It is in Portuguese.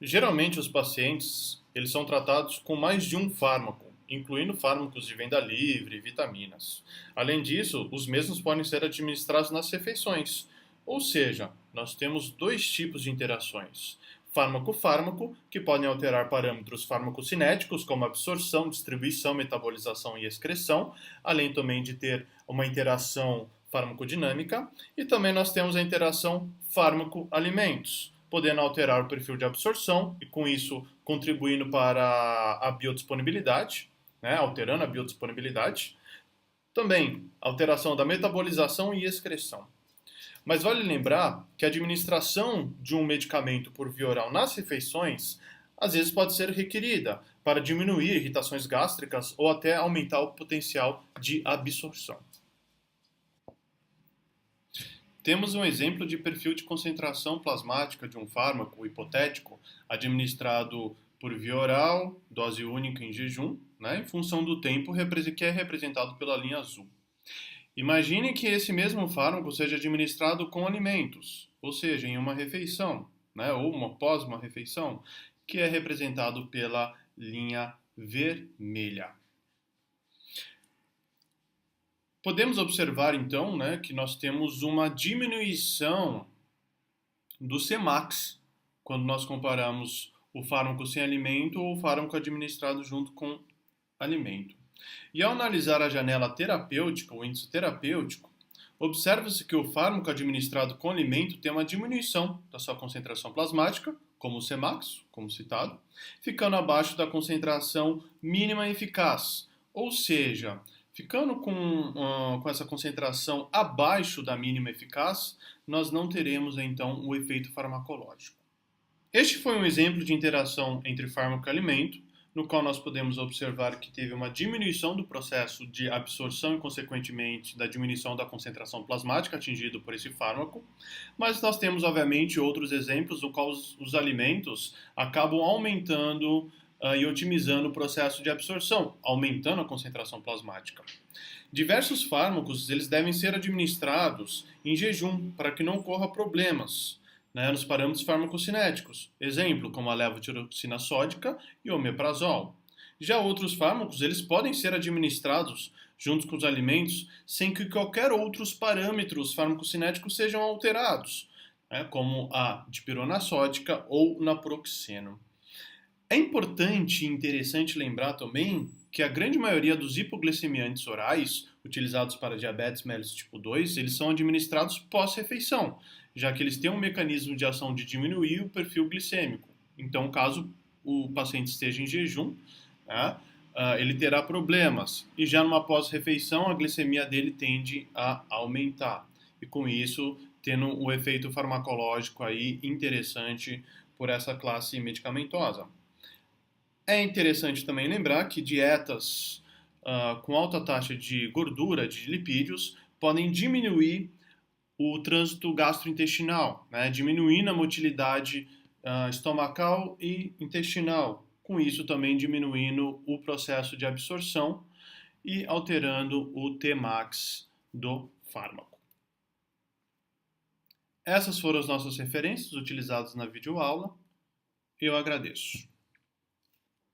Geralmente os pacientes, eles são tratados com mais de um fármaco, incluindo fármacos de venda livre e vitaminas. Além disso, os mesmos podem ser administrados nas refeições. Ou seja, nós temos dois tipos de interações. Fármaco-fármaco, que podem alterar parâmetros farmacocinéticos, como absorção, distribuição, metabolização e excreção, além também de ter uma interação farmacodinâmica. E também nós temos a interação fármaco-alimentos, podendo alterar o perfil de absorção e, com isso, contribuindo para a biodisponibilidade, né, alterando a biodisponibilidade. Também, alteração da metabolização e excreção. Mas vale lembrar que a administração de um medicamento por via oral nas refeições às vezes pode ser requerida para diminuir irritações gástricas ou até aumentar o potencial de absorção. Temos um exemplo de perfil de concentração plasmática de um fármaco hipotético administrado por via oral, dose única em jejum, né, em função do tempo que é representado pela linha azul. Imagine que esse mesmo fármaco seja administrado com alimentos, ou seja, em uma refeição, né, ou após uma refeição, que é representado pela linha vermelha. Podemos observar, então, né, que nós temos uma diminuição do Cmax quando nós comparamos o fármaco sem alimento ou o fármaco administrado junto com alimento. E ao analisar a janela terapêutica, o índice terapêutico, observa-se que o fármaco administrado com alimento tem uma diminuição da sua concentração plasmática, como o Cmax, como citado, ficando abaixo da concentração mínima eficaz, ou seja, ficando com essa concentração abaixo da mínima eficaz, nós não teremos então o efeito farmacológico. Este foi um exemplo de interação entre fármaco e alimento, no qual nós podemos observar que teve uma diminuição do processo de absorção e, consequentemente, da diminuição da concentração plasmática atingido por esse fármaco. Mas nós temos, obviamente, outros exemplos no qual os alimentos acabam aumentando e otimizando o processo de absorção, aumentando a concentração plasmática. Diversos fármacos eles devem ser administrados em jejum para que não ocorra problemas, né, nos parâmetros farmacocinéticos, exemplo, como a levotiroxina sódica e o omeprazol. Já outros fármacos, eles podem ser administrados junto com os alimentos sem que qualquer outros parâmetros farmacocinéticos sejam alterados, né, como a dipirona sódica ou naproxeno. É importante e interessante lembrar também que a grande maioria dos hipoglicemiantes orais utilizados para diabetes mellitus tipo 2, eles são administrados pós-refeição, já que eles têm um mecanismo de ação de diminuir o perfil glicêmico. Então, caso o paciente esteja em jejum, né, ele terá problemas. E já numa pós-refeição, a glicemia dele tende a aumentar. E com isso, tendo um efeito farmacológico aí interessante por essa classe medicamentosa. É interessante também lembrar que dietas com alta taxa de gordura, de lipídios, podem diminuir o trânsito gastrointestinal, né, diminuindo a motilidade estomacal e intestinal. Com isso também diminuindo o processo de absorção e alterando o Tmax do fármaco. Essas foram as nossas referências utilizadas na videoaula. Eu agradeço.